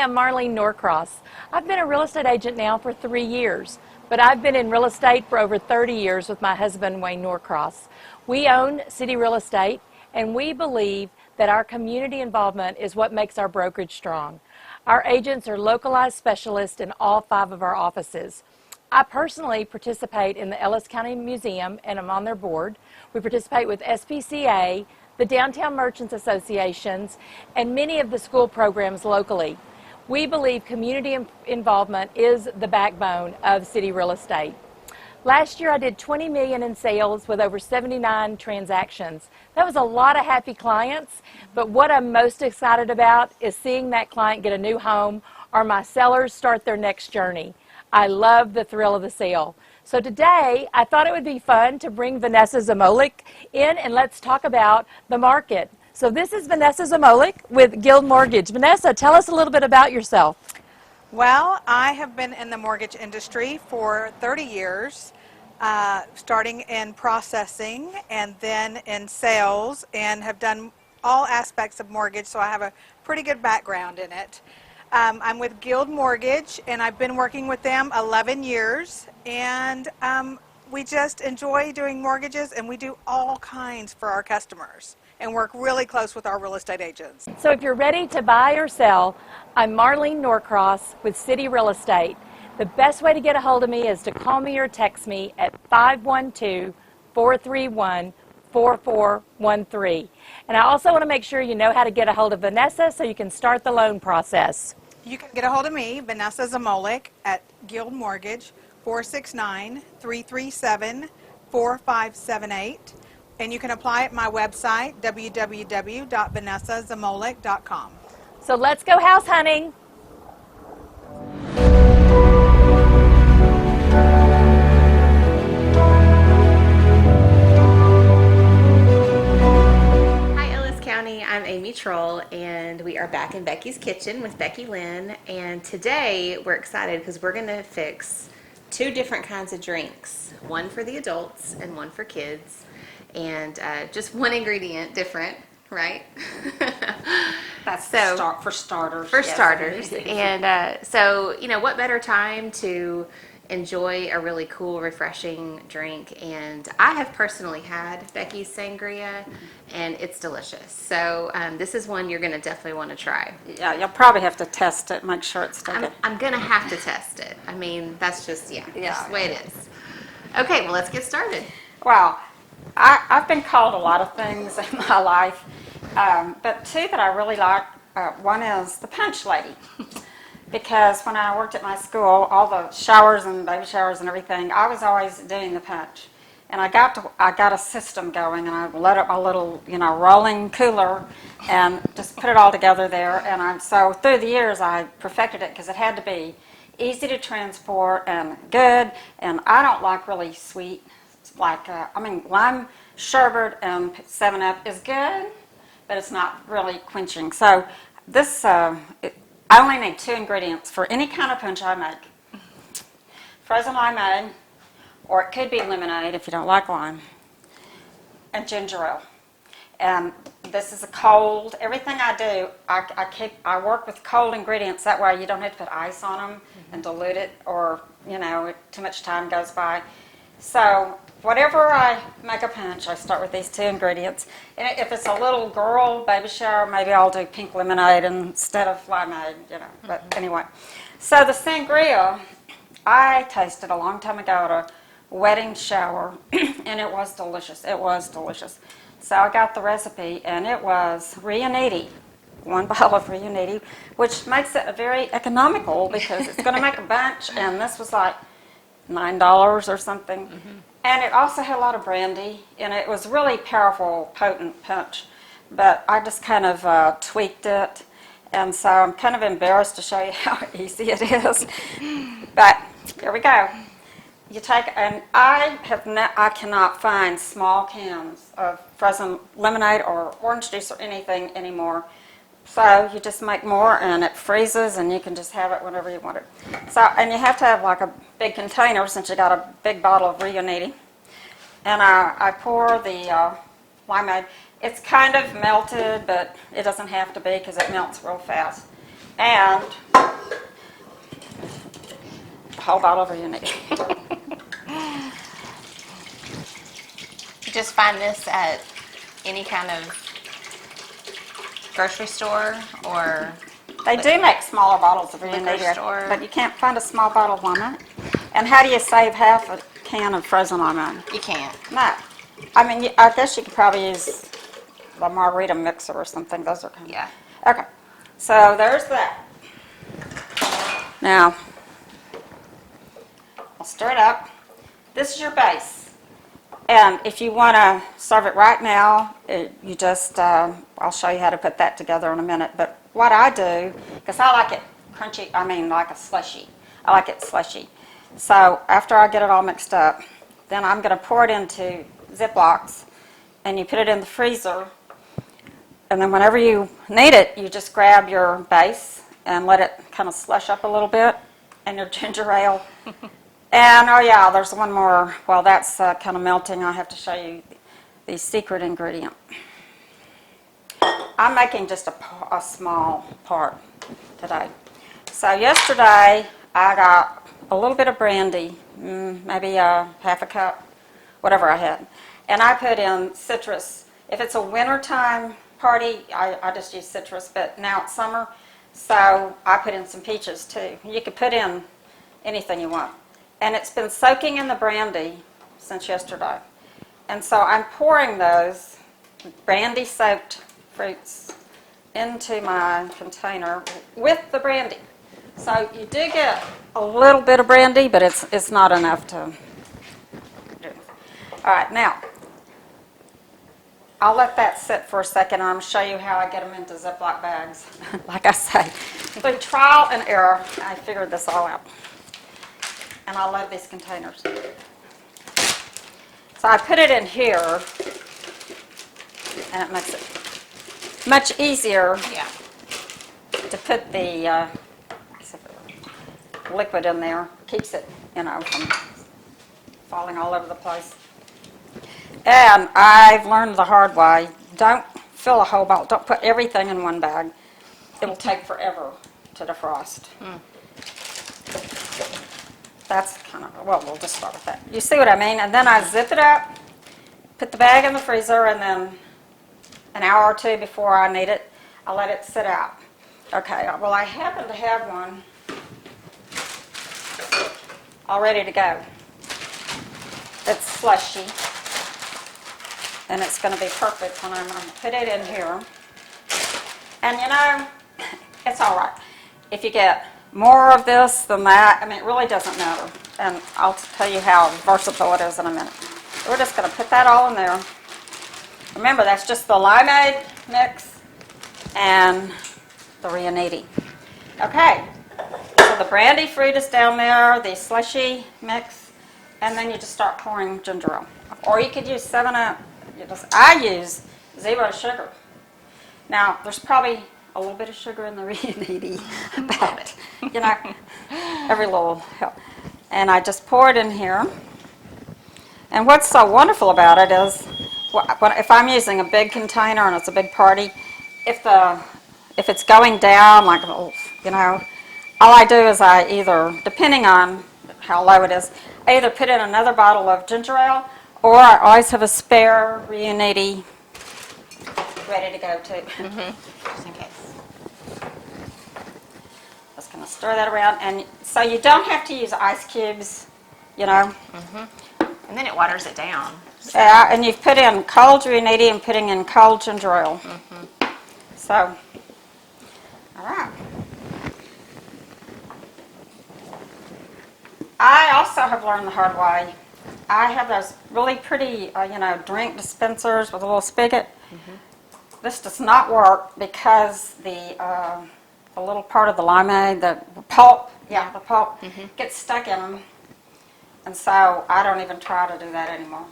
I'm Marlene Norcross. I've been a real estate agent now for 3 years, but I've been in real estate for over 30 years with my husband, Wayne Norcross. We own City Real Estate, and we believe that our community involvement is what makes our brokerage strong. Our agents are localized specialists in all 5 of our offices. I personally participate in the Ellis County Museum, and I'm on their board. We participate with SPCA, the Downtown Merchants Associations, and many of the school programs locally. We believe community involvement is the backbone of City Real Estate. Last year I did $20 million in sales with over 79 transactions. That was a lot of happy clients, but what I'm most excited about is seeing that client get a new home or my sellers start their next journey. I love the thrill of the sale. So today I thought it would be fun to bring Vanessa Zamolik in and let's talk about the market. So this is Vanessa Zamolik with Guild Mortgage. Vanessa, tell us a little bit about yourself. Well, I have been in the mortgage industry for 30 years, starting in processing and then in sales, and have done all aspects of mortgage, so I have a pretty good background in it. I'm with Guild Mortgage, and I've been working with them 11 years, and we just enjoy doing mortgages, and we do all kinds for our customers and work really close with our real estate agents. So if you're ready to buy or sell, I'm Marlene Norcross with City Real Estate. The best way to get a hold of me is to call me or text me at 512-431-4413. And I also want to make sure you know how to get a hold of Vanessa so you can start the loan process. You can get a hold of me, Vanessa Zamolik, at Guild Mortgage, 469-337-4578. And you can apply at my website, www.vanessazamolik.com. So let's go house hunting. Hi Ellis County, I'm Amy Troll, and we are back in Becky's kitchen with Becky Lynn. And today we're excited because we're going to fix 2 different kinds of drinks, one for the adults and one for kids. And just one ingredient different, right? That's for starters. For yes. starters. And so, you know, what better time to enjoy a really cool, refreshing drink? And I have personally had Becky's Sangria, and it's delicious. So this is one you're going to definitely want to try. Yeah, you'll probably have to test it, make sure it's good. I'm going to have to test it. I mean, that's just, that's the way it is. Okay, well, let's get started. Well, I've been called a lot of things in my life, but 2 that I really like, one is the Punch Lady, because when I worked at my school, all the showers and baby showers and everything, I was always doing the punch. And I got a system going, and I let up a little, rolling cooler and just put it all together there. And so through the years, I perfected it because it had to be easy to transport and good. And I don't like really sweet. Like, lime sherbet and 7-Up is good, but it's not really quenching. So this, I only need 2 ingredients for any kind of punch I make. Frozen limeade, or it could be lemonade if you don't like lime, and ginger ale. And this is a cold, everything I do, I work with cold ingredients. That way you don't have to put ice on them and dilute it, or, too much time goes by. So whatever I make a punch, I start with these 2 ingredients. And if it's a little girl baby shower, maybe I'll do pink lemonade instead of limeade, But anyway, so the sangria, I tasted a long time ago at a wedding shower, and it was delicious. It was delicious. So I got the recipe, and it was Riunite, 1 bottle of Riunite, which makes it very economical because it's going to make a bunch, and this was like $9 or something. And it also had a lot of brandy, and it was really powerful, potent punch. But I just kind of tweaked it, and so I'm kind of embarrassed to show you how easy it is. But here we go. You take, and I cannot find small cans of frozen lemonade or orange juice or anything anymore. So you just make more, and it freezes, and you can just have it whenever you want it. So, and you have to have like a big container since you got a big bottle of Riunite. And I pour the limeade. It's kind of melted, but it doesn't have to be because it melts real fast. And a whole bottle of Unity. You just find this at any kind of grocery store or They do make smaller bottles of liquor Unity, store. but you can't find a small bottle of lemonade. And how do you save half a can of frozen lemonade? you can't. No. I mean, I guess you could probably use the margarita mixer or something. Those are kind of... Yeah. Okay. So there's that. Now, I'll stir it up. This is your base. And if you want to serve it right now, you just, I'll show you how to put that together in a minute. But what I do, because I like it crunchy, I mean like a slushy. I like it slushy. So after I get it all mixed up, then I'm going to pour it into Ziplocs, and you put it in the freezer. And then whenever you need it, you just grab your base and let it kind of slush up a little bit, and your ginger ale. And, oh yeah, there's one more. While that's kind of melting, I have to show you the secret ingredient. I'm making just a small part today. So yesterday, I got a little bit of brandy, maybe half a cup, whatever I had. And I put in citrus. If it's a wintertime party, I just use citrus, but now it's summer, so I put in some peaches too. You could put in anything you want. And it's been soaking in the brandy since yesterday. And so I'm pouring those brandy-soaked fruits into my container with the brandy. So you do get a little bit of brandy, but it's not enough to do. All right, now, I'll let that sit for a second, and I'm going to show you how I get them into Ziploc bags. Like I say, through trial and error, I figured this all out. And I love these containers. So I put it in here, and it makes it much easier to put the liquid in there. Keeps it, from falling all over the place. And I've learned the hard way. Don't fill a whole bottle. Don't put everything in one bag. It will take forever to defrost. That's kind of, well, we'll just start with that. You see what I mean? And then I zip it up, put the bag in the freezer, and then an hour or two before I need it, I let it sit out. Okay, well, I happen to have one all ready to go. It's slushy, and it's going to be perfect when I'm going to put it in here. And it's all right. If you get more of this than that, I mean, it really doesn't matter. And I'll tell you how versatile it is in a minute. We're just going to put that all in there. Remember, that's just the limeade mix and the Riunite. Okay, so the brandy fruit is down there, the slushy mix, and then you just start pouring ginger ale. Or you could use 7-Up. I use 0 sugar. Now, there's probably a little bit of sugar in the Riunite, but, every little help. And I just pour it in here. And what's so wonderful about it is, if I'm using a big container and it's a big party, if it's going down, like, all I do is I either, depending on how low it is, I either put in another bottle of ginger ale, or I always have a spare Riunite ready to go too. Just in case. Just going to stir that around, and so you don't have to use ice cubes, And then it waters it down. Yeah, and you've put in cold Riunite and putting in cold ginger ale. So, all right. I also have learned the hard way. I have those really pretty, drink dispensers with a little spigot. This does not work because the little part of the limeade, the pulp, the pulp, gets stuck in them. And so I don't even try to do that anymore.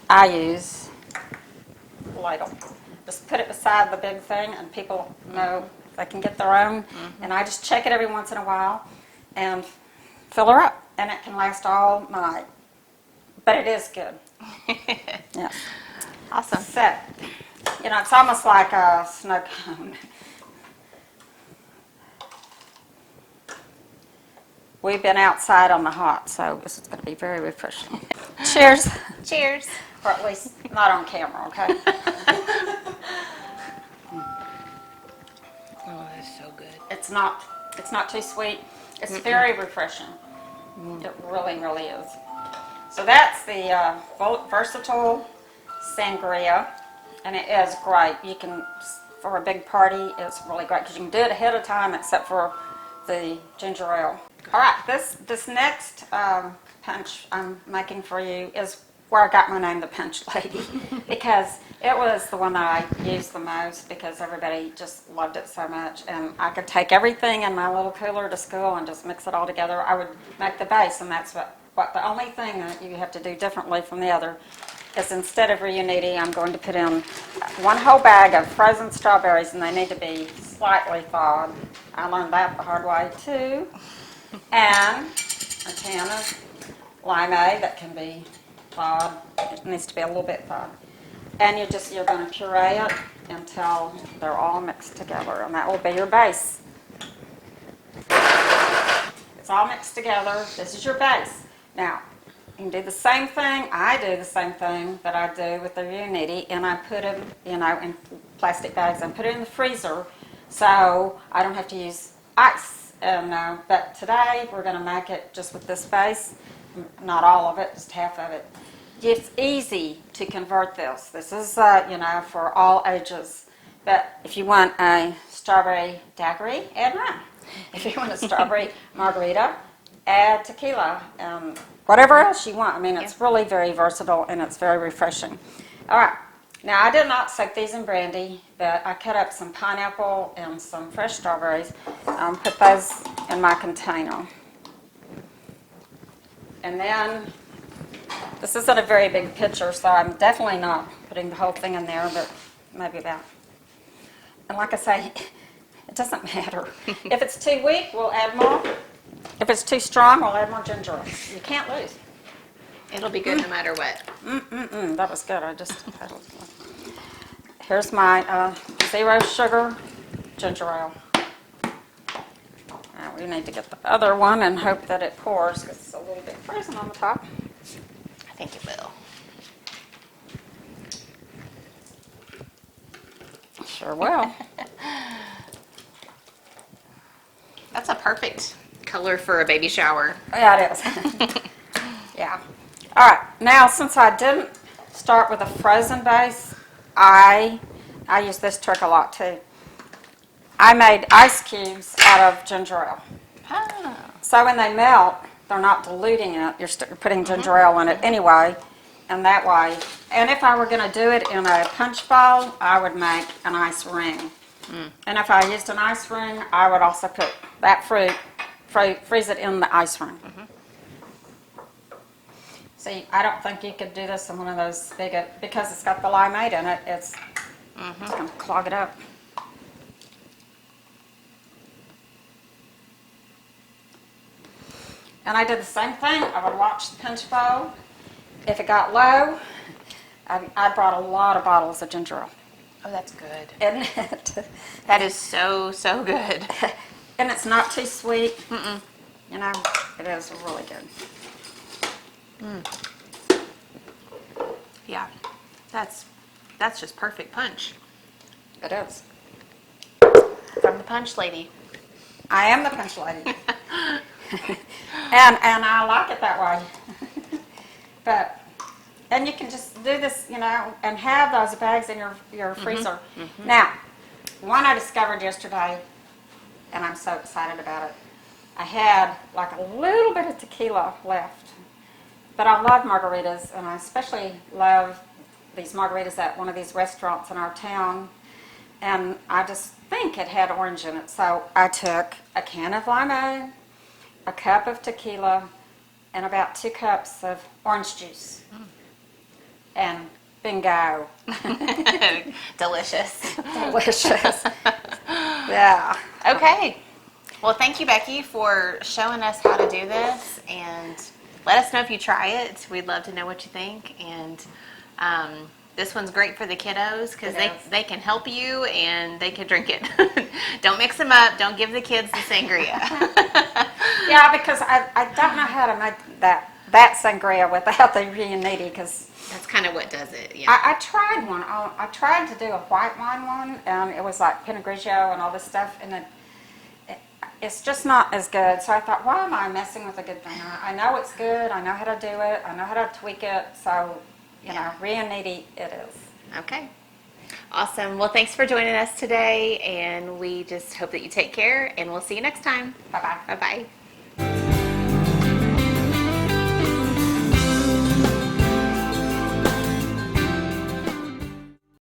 I use a ladle. Just put it beside the big thing, and people know they can get their own. And I just check it every once in a while and fill her up. And it can last all night. But it is good. Yes. Awesome. So, it's almost like a snow cone. we've been outside on the hot, so this is going to be very refreshing. Cheers. Cheers. Or at least not on camera, okay? Oh, that's so good. It's not too sweet. It's very refreshing. It really, really is. So that's the versatile sangria, and it is great. You can, for a big party, it's really great because you can do it ahead of time, except for the ginger ale. All right, this next punch I'm making for you is where I got my name, the Punch Lady, because it was the one that I used the most because everybody just loved it so much. And I could take everything in my little cooler to school and just mix it all together. I would make the base, and that's what the only thing that you have to do differently from the other is instead of reuniti, I'm going to put in 1 whole bag of frozen strawberries, and they need to be slightly thawed. I learned that the hard way too. And a can of limeade that can be thawed. It needs to be a little bit thawed. And you're going to puree it until they're all mixed together, and that will be your base. It's all mixed together. This is your base. Now, you can do the same thing. I do the same thing that I do with the reuniti, and I put them, in plastic bags and put it in the freezer, so I don't have to use ice. And but today we're going to make it just with this base, not all of it, just half of it. It's easy to convert this. This is, for all ages. But if you want a strawberry daiquiri, add rum. If you want a strawberry margarita, add tequila. Whatever else you want. I mean, it's really very versatile and it's very refreshing. All right. Now, I did not soak these in brandy, but I cut up some pineapple and some fresh strawberries. Put those in my container. And then, this isn't a very big pitcher, so I'm definitely not putting the whole thing in there, but maybe about. And like I say, it doesn't matter. If it's too weak, we'll add more. If it's too strong, we'll add more ginger ale. You can't lose. It'll be good no matter what. That was good. Here's my 0 sugar ginger ale. Now we need to get the other one and hope that it pours because it's a little bit frozen on the top. I think it will. Sure will. That's a perfect color for a baby shower. Yeah, it is. Yeah. All right. Now, since I didn't start with a frozen base, I use this trick a lot too. I made ice cubes out of ginger ale. Ah. So when they melt, they're not diluting it. You're putting ginger ale in it anyway, and that way. And if I were going to do it in a punch bowl, I would make an ice ring. And if I used an ice ring, I would also put that fruit, freeze it in the ice ring. See, I don't think you could do this in one of those big, because it's got the limeade in it, it's going to clog it up. And I did the same thing. I would watch the punch bowl. If it got low, I brought a lot of bottles of ginger ale. Oh, that's good. Isn't it? That is so, so good. And it's not too sweet. It is really good. Yeah, that's just perfect punch. It is. From the Punch Lady. I am the punch lady. and I like it that way. And you can just do this, and have those bags in your freezer. Now, one I discovered yesterday, and I'm so excited about it. I had like a little bit of tequila left. But I love margaritas, and I especially love these margaritas at one of these restaurants in our town. And I just think it had orange in it. So I took a can of limeade, a cup of tequila, and about 2 cups of orange juice. And bingo. Delicious. Delicious. Yeah. Okay. Well, thank you, Becky, for showing us how to do this, and let us know if you try it. We'd love to know what you think. And This one's great for the kiddos because It is. they can help you and they can drink it. Don't mix them up. Don't give the kids the sangria. Yeah, because I don't know how to make that sangria without the reuniti, because That's kind of what does it. Yeah. I tried one. I tried to do a white wine one, and it was like Pinot Grigio and all this stuff, and it's just not as good. So I thought, why am I messing with a good thing? I know it's good. I know how to do it. I know how to tweak it. So, you know, reuniti it is. Okay. Awesome. Well, thanks for joining us today, and we just hope that you take care, and we'll see you next time. Bye-bye. Bye-bye.